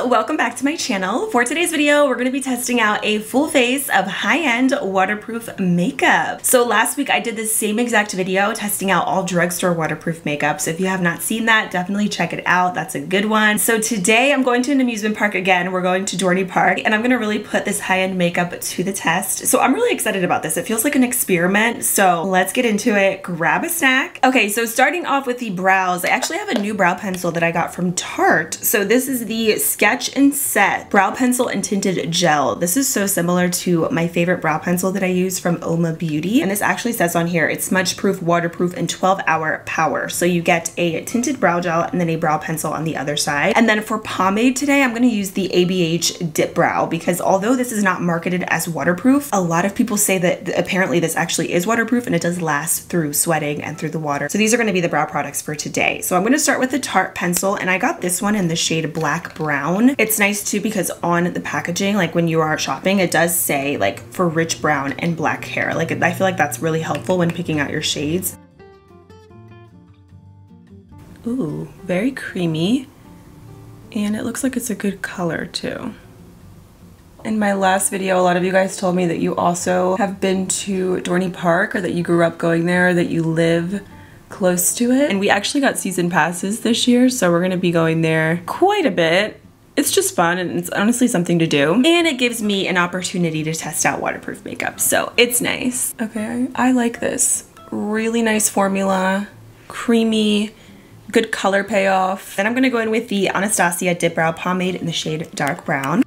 welcome back to my channel. For today's video, we're going to be testing out a full face of high-end waterproof makeup. So last week I did the same exact video testing out all drugstore waterproof makeup. So if you have not seen that, definitely check it out. That's a good one. So today I'm going to an amusement park again. We're going to Dorney Park and I'm going to really put this high-end makeup to the test. So I'm really excited about this. It feels like an experiment. So let's get into it. Grab a snack. Okay, so starting off with the brows, I actually have a new brow pencil that I got from Tarte. So this is the Sketch and Set Brow Pencil and Tinted Gel. This is so similar to my favorite brow pencil that I use from Oma Beauty. And this actually says on here, it's smudge proof, waterproof, and 12-hour power. So you get a tinted brow gel and then a brow pencil on the other side. And then for pomade today, I'm gonna use the ABH Dip Brow because although this is not marketed as waterproof, a lot of people say that apparently this actually is waterproof and it does last through sweating and through the water. So these are gonna be the brow products for today. So I'm gonna start with the Tarte pencil and I got this one in the shade Black Brown. It's nice too because on the packaging, like when you are shopping, it does say like for rich brown and black hair. Like I feel like that's really helpful when picking out your shades. Ooh, very creamy. And it looks like it's a good color too. In my last video, a lot of you guys told me that you also have been to Dorney Park or that you grew up going there, or that you live close to it. And we actually got season passes this year, so we're gonna be going there quite a bit. It's just fun and it's honestly something to do. And it gives me an opportunity to test out waterproof makeup, so it's nice. Okay, I like this. Really nice formula, creamy, good color payoff. Then I'm gonna go in with the Anastasia Dip Brow Pomade in the shade Dark Brown.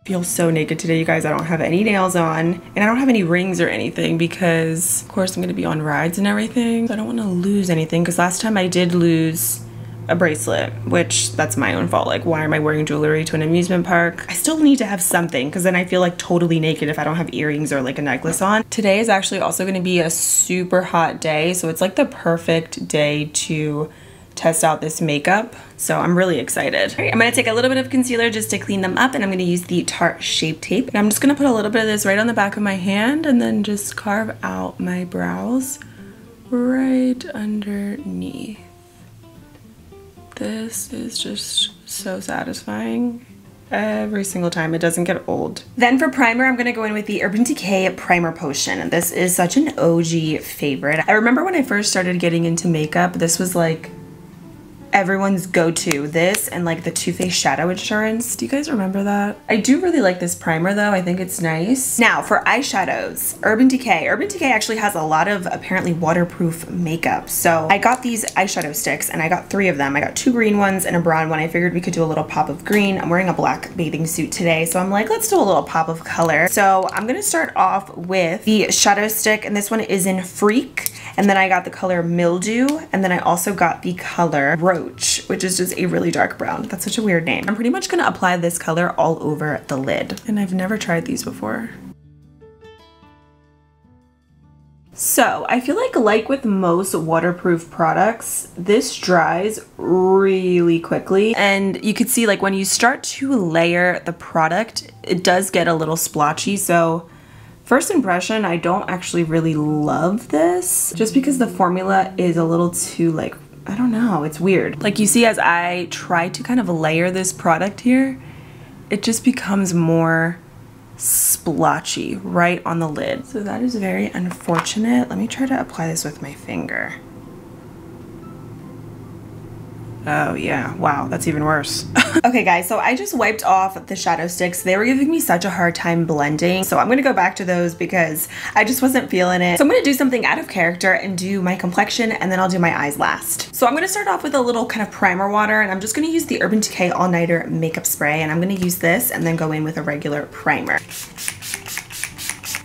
Feel so naked today, you guys. I don't have any nails on and I don't have any rings or anything because of course I'm gonna be on rides and everything. So I don't wanna lose anything because last time I did lose a bracelet, which that's my own fault. Like, why am I wearing jewelry to an amusement park? I still need to have something because then I feel like totally naked if I don't have earrings or like a necklace on. Today is actually also gonna be a super hot day. So it's like the perfect day to test out this makeup. So I'm really excited. All right, I'm gonna take a little bit of concealer just to clean them up and I'm gonna use the Tarte Shape Tape. And I'm just gonna put a little bit of this right on the back of my hand and then just carve out my brows right underneath. This is just so satisfying every single time. It doesn't get old. Then for primer, I'm gonna go in with the Urban Decay Primer Potion. This is such an OG favorite. I remember when I first started getting into makeup, this was like everyone's go-to. This and like the Too Faced Shadow Insurance. Do you guys remember that? I do really like this primer though. I think it's nice. Now for eyeshadows, Urban Decay. Urban Decay actually has a lot of apparently waterproof makeup. So I got these eyeshadow sticks and I got 3 of them. I got 2 green ones and a brown one. I figured we could do a little pop of green. I'm wearing a black bathing suit today. So I'm like, let's do a little pop of color. So I'm gonna start off with the shadow stick and this one is in Freak. And then I got the color Mildew, and then I also got the color Roach, which is just a really dark brown. That's such a weird name. I'm pretty much gonna apply this color all over the lid. And I've never tried these before. So I feel like with most waterproof products, this dries really quickly. And you could see like when you start to layer the product, it does get a little splotchy. So first impression, I don't actually really love this just because the formula is a little too like, I don't know, it's weird. Like you see as I try to kind of layer this product here, it just becomes more splotchy right on the lid. So that is very unfortunate. Let me try to apply this with my finger. Oh yeah, wow, that's even worse. Okay guys, so I just wiped off the shadow sticks. They were giving me such a hard time blending. So I'm gonna go back to those because I just wasn't feeling it. So I'm gonna do something out of character and do my complexion and then I'll do my eyes last. So I'm gonna start off with a little kind of primer water and I'm just gonna use the Urban Decay All Nighter Makeup Spray and I'm gonna use this and then go in with a regular primer.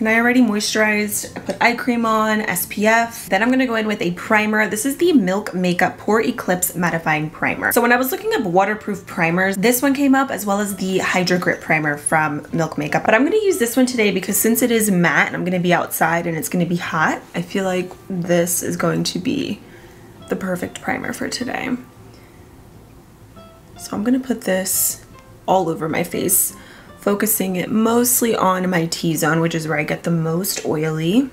And I already moisturized, I put eye cream on, SPF. Then I'm gonna go in with a primer. This is the Milk Makeup Pore Eclipse Mattifying Primer. So when I was looking up waterproof primers, this one came up as well as the Hydro Grip Primer from Milk Makeup. But I'm gonna use this one today because since it is matte and I'm gonna be outside and it's gonna be hot, I feel like this is going to be the perfect primer for today. So I'm gonna put this all over my face, focusing it mostly on my T-zone, which is where I get the most oily.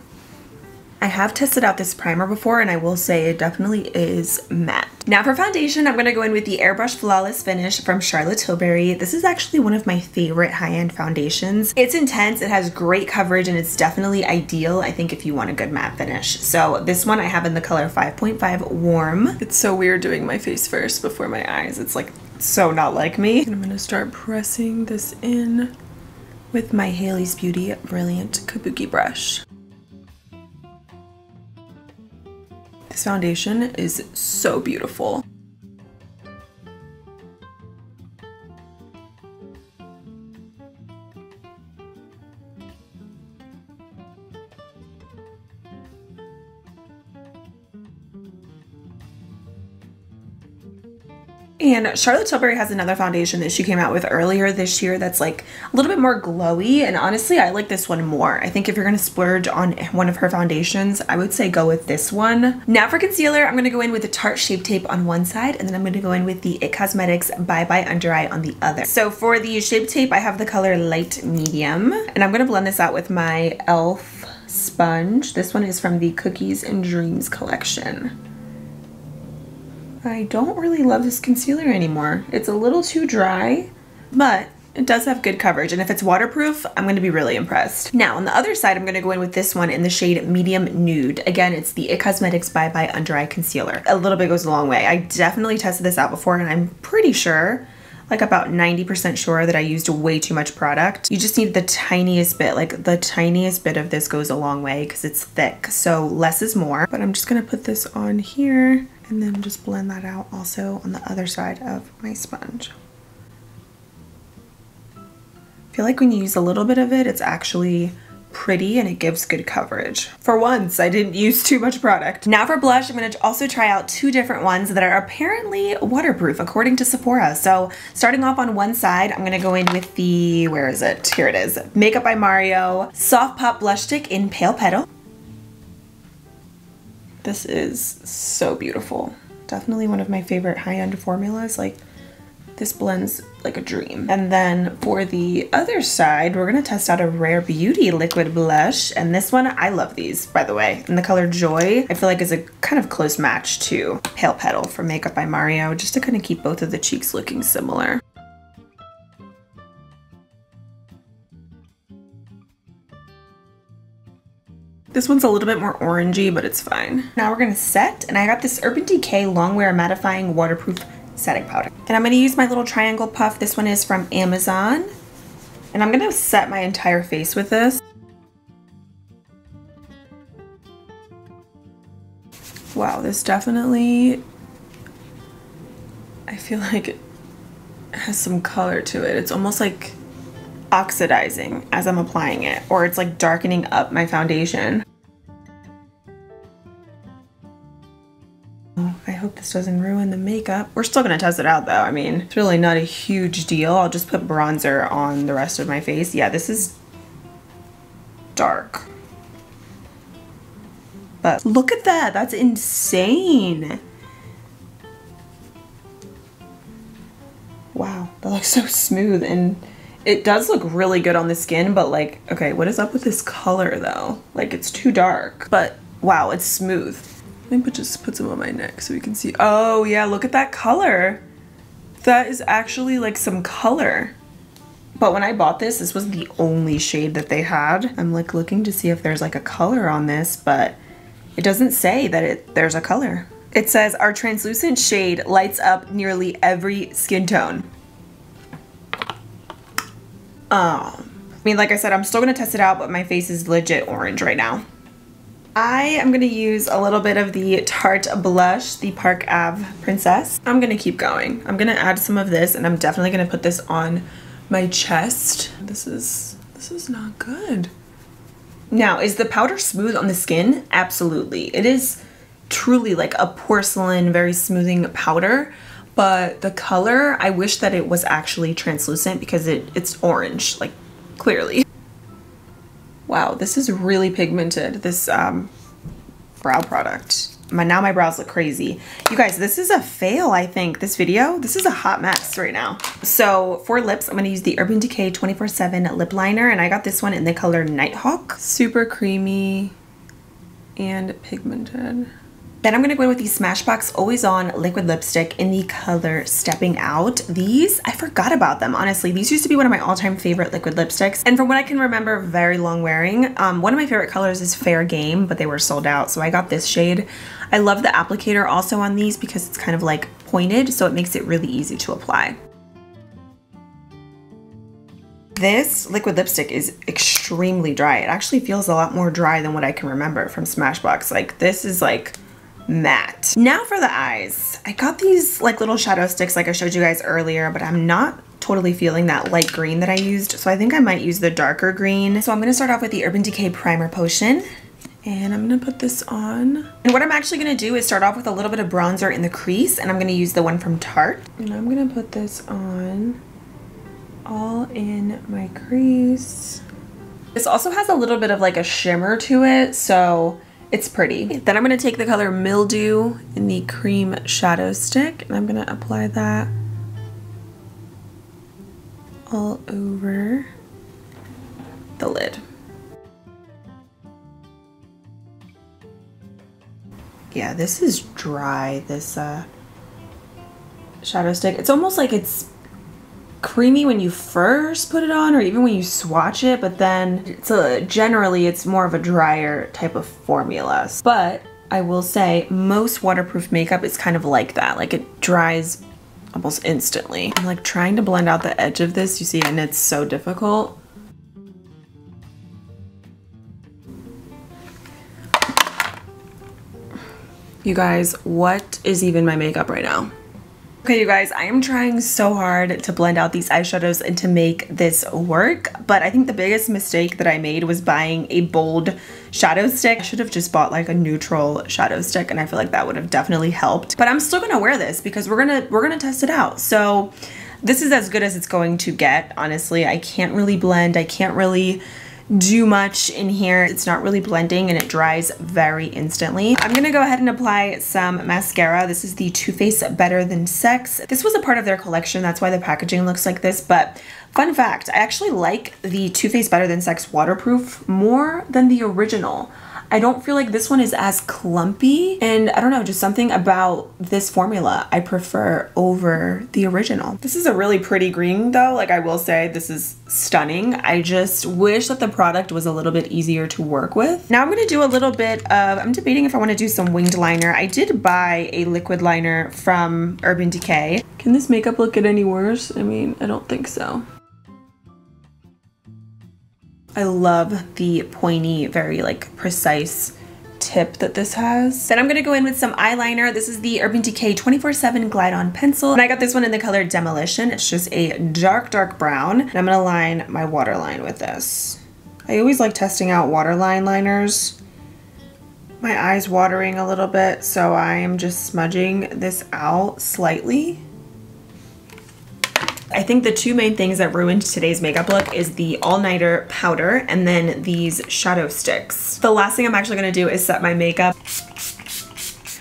I have tested out this primer before and I will say it definitely is matte. Now for foundation, I'm gonna go in with the Airbrush Flawless Finish from Charlotte Tilbury. This is actually one of my favorite high-end foundations. It's intense, it has great coverage, and it's definitely ideal, I think, if you want a good matte finish. So this one I have in the color 5.5 Warm. It's so weird doing my face first before my eyes. It's like so not like me. And I'm gonna start pressing this in with my Haley's Beauty Brilliant Kabuki brush. This foundation is so beautiful. And Charlotte Tilbury has another foundation that she came out with earlier this year that's like a little bit more glowy, and honestly I like this one more. I think if you're gonna splurge on one of her foundations, I would say go with this one. Now for concealer, I'm gonna go in with the Tarte Shape Tape on one side, and then I'm gonna go in with the It Cosmetics Bye Bye Under Eye on the other. So for the Shape Tape, I have the color Light Medium, and I'm gonna blend this out with my e.l.f. sponge. This one is from the Cookies and Dreams collection. I don't really love this concealer anymore. It's a little too dry, but it does have good coverage, and if it's waterproof, I'm going to be really impressed. Now on the other side, I'm going to go in with this one in the shade Medium Nude. Again, it's the It Cosmetics Bye Bye Under Eye Concealer. A little bit goes a long way. I definitely tested this out before, and I'm pretty sure, like about 90% sure, that I used way too much product. You just need the tiniest bit, like the tiniest bit of this goes a long way because it's thick, so less is more. But I'm just going to put this on here and then just blend that out also on the other side of my sponge. I feel like when you use a little bit of it, it's actually pretty and it gives good coverage. For once, I didn't use too much product. Now for blush, I'm going to also try out two different ones that are apparently waterproof according to Sephora. So starting off on one side, I'm going to go in with the, where is it? Here it is. Makeup by Mario Soft Pop Blush Stick in Pale Petal. This is so beautiful. Definitely one of my favorite high-end formulas. Like, this blends like a dream. And then for the other side, we're gonna test out a Rare Beauty liquid blush. And this one, I love these, by the way. In the color Joy, I feel like is a kind of close match to Pale Petal from Makeup by Mario, just to kind of keep both of the cheeks looking similar. This one's a little bit more orangey, but it's fine. Now we're gonna set, and I got this Urban Decay Longwear Mattifying Waterproof Setting Powder. And I'm gonna use my little triangle puff. This one is from Amazon. And I'm gonna set my entire face with this. Wow, this definitely, I feel like it has some color to it. It's almost like oxidizing as I'm applying it, or it's like darkening up my foundation. I hope this doesn't ruin the makeup. We're still gonna test it out though. I mean, it's really not a huge deal. I'll just put bronzer on the rest of my face. Yeah, this is dark. But look at that, that's insane. Wow, that looks so smooth, and it does look really good on the skin, but like, okay, what is up with this color though? Like, it's too dark, but wow, it's smooth. Let me just put some on my neck so we can see. Oh yeah, look at that color. That is actually like some color. But when I bought this, this was the only shade that they had. I'm like looking to see if there's like a color on this, but it doesn't say that there's a color. It says our translucent shade lights up nearly every skin tone. I mean, like I said, I'm still gonna test it out, but my face is legit orange right now. I am gonna use a little bit of the Tarte blush, the Park Ave Princess. I'm gonna keep going. I'm gonna add some of this, and I'm definitely gonna put this on my chest. This is not good. Now, is the powder smooth on the skin? Absolutely. It is truly like a porcelain, very smoothing powder. But the color, I wish that it was actually translucent because it's orange, like clearly. Wow, this is really pigmented, this brow product. Now my brows look crazy. You guys, this is a fail, I think, this video. This is a hot mess right now. So for lips, I'm gonna use the Urban Decay 24/7 lip liner, and I got this one in the color NightHawk. Super creamy and pigmented. Then I'm gonna go in with the Smashbox Always On liquid lipstick in the color Stepping Out. These, I forgot about them, honestly. These used to be one of my all-time favorite liquid lipsticks. And from what I can remember, very long wearing. One of my favorite colors is Fair Game, but they were sold out, so I got this shade. I love the applicator also on these because it's kind of like pointed, so it makes it really easy to apply. This liquid lipstick is extremely dry. It actually feels a lot more dry than what I can remember from Smashbox. Like, this is like matte. Now for the eyes. I got these like little shadow sticks like I showed you guys earlier, but I'm not totally feeling that light green that I used, so I think I might use the darker green. So I'm gonna start off with the Urban Decay Primer Potion, and I'm gonna put this on. And what I'm actually gonna do is start off with a little bit of bronzer in the crease, and I'm gonna use the one from Tarte. And I'm gonna put this on all in my crease. This also has a little bit of like a shimmer to it, so it's pretty. Then I'm gonna take the color Mildew in the cream shadow stick, and I'm gonna apply that all over the lid. Yeah, this is dry, this shadow stick. It's almost like it's creamy when you first put it on, or even when you swatch it, but then generally it's more of a drier type of formula. But I will say most waterproof makeup is kind of like that, like it dries almost instantly. I'm like trying to blend out the edge of this, you see, and it's so difficult. You guys, what is even my makeup right now? Okay, you guys, I am trying so hard to blend out these eyeshadows and to make this work, but I think the biggest mistake that I made was buying a bold shadow stick. I should have just bought like a neutral shadow stick, and I feel like that would have definitely helped. But I'm still gonna wear this because we're gonna test it out. So this is as good as it's going to get, honestly. I can't really blend, I can't really do much in here. It's not really blending and it dries very instantly. I'm gonna go ahead and apply some mascara. This is the Too Faced Better Than Sex. This was a part of their collection, that's why the packaging looks like this, but fun fact, I actually like the Too Faced Better Than Sex waterproof more than the original. I don't feel like this one is as clumpy, and I don't know, just something about this formula I prefer over the original. This is a really pretty green though, like I will say this is stunning. I just wish that the product was a little bit easier to work with. Now I'm gonna do a little bit of, I'm debating if I wanna do some winged liner. I did buy a liquid liner from Urban Decay. Can this makeup look any worse? I mean, I don't think so. I love the pointy, very like precise tip that this has. Then I'm gonna go in with some eyeliner. This is the Urban Decay 24/7 Glide On Pencil, and I got this one in the color Demolition. It's just a dark, dark brown, and I'm gonna line my waterline with this. I always like testing out waterline liners. My eye's watering a little bit, so I am just smudging this out slightly. I think the two main things that ruined today's makeup look is the all-nighter powder and then these shadow sticks. The last thing I'm actually gonna do is set my makeup.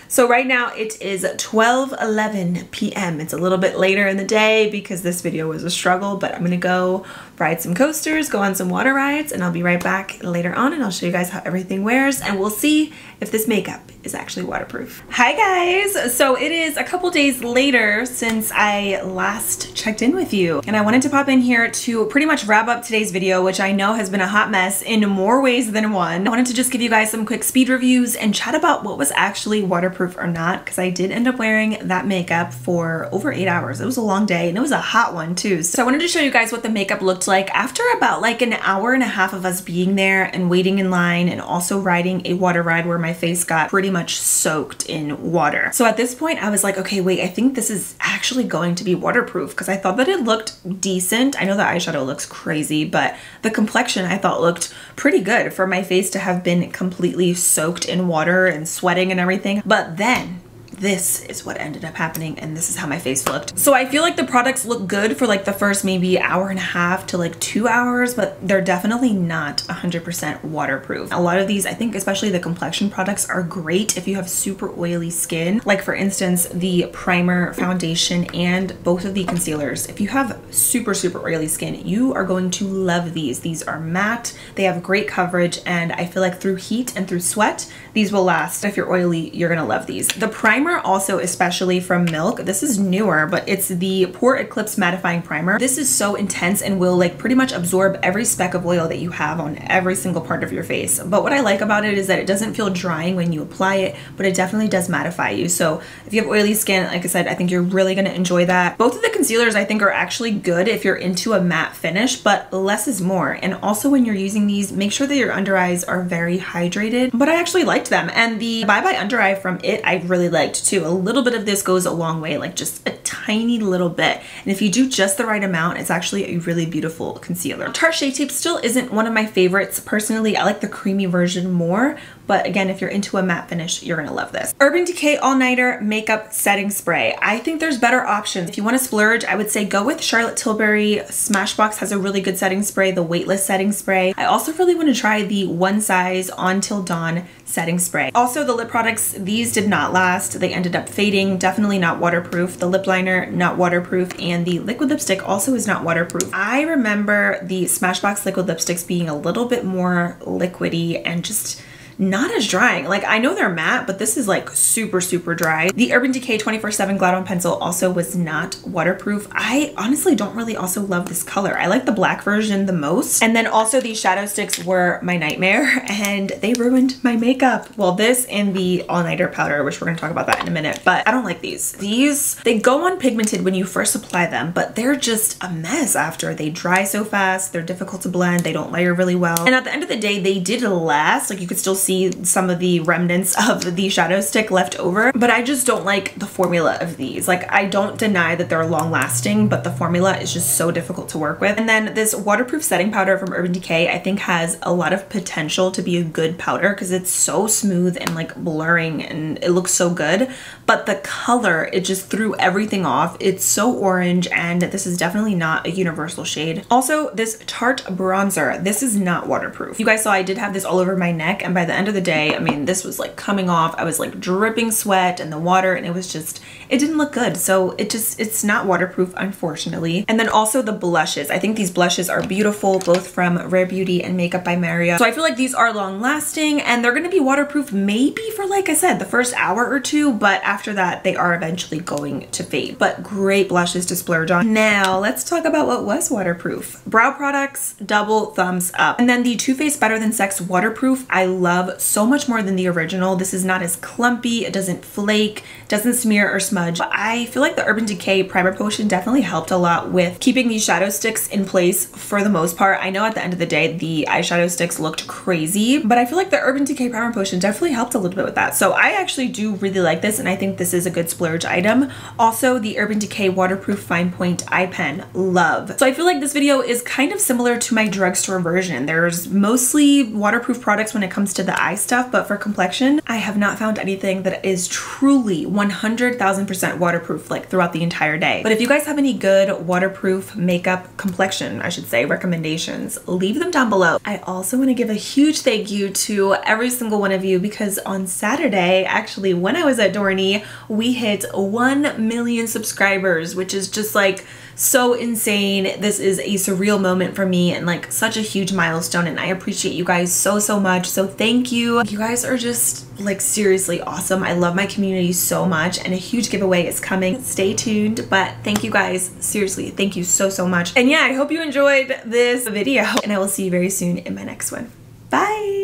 So right now it is 12:11 p.m. It's a little bit later in the day because this video was a struggle, but I'm gonna go ride some coasters, go on some water rides, and I'll be right back later on and I'll show you guys how everything wears, and we'll see if this makeup is actually waterproof. Hi guys! So it is a couple days later since I last checked in with you, and I wanted to pop in here to pretty much wrap up today's video, which I know has been a hot mess in more ways than one. I wanted to just give you guys some quick speed reviews and chat about what was actually waterproof or not, because I did end up wearing that makeup for over 8 hours. It was a long day and it was a hot one too. So I wanted to show you guys what the makeup looked like after about like an hour and a half of us being there and waiting in line and also riding a water ride where my face got pretty much soaked in water. So at this point I was like, okay, wait, I think this is actually going to be waterproof, because I thought that it looked decent. I know the eyeshadow looks crazy, but the complexion I thought looked pretty good for my face to have been completely soaked in water and sweating and everything. But then this is what ended up happening, and this is how my face looked. So I feel like the products look good for like the first maybe hour and a half to like 2 hours, but they're definitely not 100% waterproof. A lot of these, I think especially the complexion products, are great if you have super oily skin. Like for instance, the primer, foundation, and both of the concealers. If you have super oily skin, you are going to love these. These are matte, they have great coverage, and I feel like through heat and through sweat, these will last. If you're oily, you're gonna love these. The primer also, especially from Milk, this is newer, but it's the Pore Eclipse Mattifying Primer. This is so intense and will like pretty much absorb every speck of oil that you have on every single part of your face. But what I like about it is that it doesn't feel drying when you apply it, but it definitely does mattify you. So if you have oily skin, like I said, I think you're really gonna enjoy that. Both of the concealers I think are actually good if you're into a matte finish, but less is more. And also when you're using these, make sure that your under eyes are very hydrated. But I actually liked them, and the Bye Bye Under Eye from It I really liked too. A little bit of this goes a long way, like just a tiny little bit, and if you do just the right amount, it's actually a really beautiful concealer. Tarte Shade Tape still isn't one of my favorites personally. I like the creamy version more, but again, if you're into a matte finish, you're gonna love this. Urban Decay All Nighter Makeup Setting Spray. I think there's better options. If you wanna splurge, I would say go with Charlotte Tilbury. Smashbox has a really good setting spray, the Weightless setting spray. I also really wanna try the One Size On Till Dawn setting spray. Also the lip products, these did not last. They ended up fading, definitely not waterproof. The lip liner, not waterproof, and the liquid lipstick also is not waterproof. I remember the Smashbox liquid lipsticks being a little bit more liquidy and just not as drying. Like I know they're matte, but this is like super dry. The Urban Decay 24/7 Glide On Pencil also was not waterproof. I honestly don't really also love this color. I like the black version the most. And then also these shadow sticks were my nightmare and they ruined my makeup. Well, this and the All Nighter powder, which we're gonna talk about that in a minute, but I don't like these. These, they go on pigmented when you first apply them, but they're just a mess after. They dry so fast, they're difficult to blend, they don't layer really well. And at the end of the day, they did last. Like you could still see some of the remnants of the shadow stick left over, but I just don't like the formula of these. Like I don't deny that they're long lasting, but the formula is just so difficult to work with. And then this waterproof setting powder from Urban Decay I think has a lot of potential to be a good powder because it's so smooth and like blurring and it looks so good, but the color, it just threw everything off. It's so orange, and this is definitely not a universal shade. Also this Tarte bronzer, this is not waterproof. You guys saw I did have this all over my neck, and by the end of the day, I mean, this was like coming off. I was like dripping sweat and the water, and it was just, it didn't look good. So it's not waterproof, unfortunately. And then also the blushes. I think these blushes are beautiful, both from Rare Beauty and Makeup by Mario. So I feel like these are long lasting and they're gonna be waterproof maybe for, like I said, the first hour or two, but after that, they are eventually going to fade. But great blushes to splurge on. Now let's talk about what was waterproof. Brow products, double thumbs up. And then the Too Faced Better Than Sex waterproof, I love so much more than the original. This is not as clumpy, it doesn't flake, doesn't smear or smudge. But I feel like the Urban Decay Primer Potion definitely helped a lot with keeping these shadow sticks in place for the most part. I know at the end of the day, the eyeshadow sticks looked crazy, but I feel like the Urban Decay Primer Potion definitely helped a little bit with that. So I actually do really like this, and I think this is a good splurge item. Also, the Urban Decay Waterproof Fine Point Eye Pen, love. So I feel like this video is kind of similar to my drugstore version. There's mostly waterproof products when it comes to the eye stuff, but for complexion, I have not found anything that is truly 100,000% waterproof like throughout the entire day. But if you guys have any good waterproof makeup complexion, I should say, recommendations, leave them down below. I also want to give a huge thank you to every single one of you, because on Saturday, actually when I was at Dorney, we hit 1 million subscribers, which is just like so insane. This is a surreal moment for me and like such a huge milestone, and I appreciate you guys so much. So thank you. You guys are just like seriously awesome. I love my community so much, and a huge giveaway is coming. Stay tuned, but thank you guys. Seriously, thank you so much. And yeah, I hope you enjoyed this video, and I will see you very soon in my next one. Bye.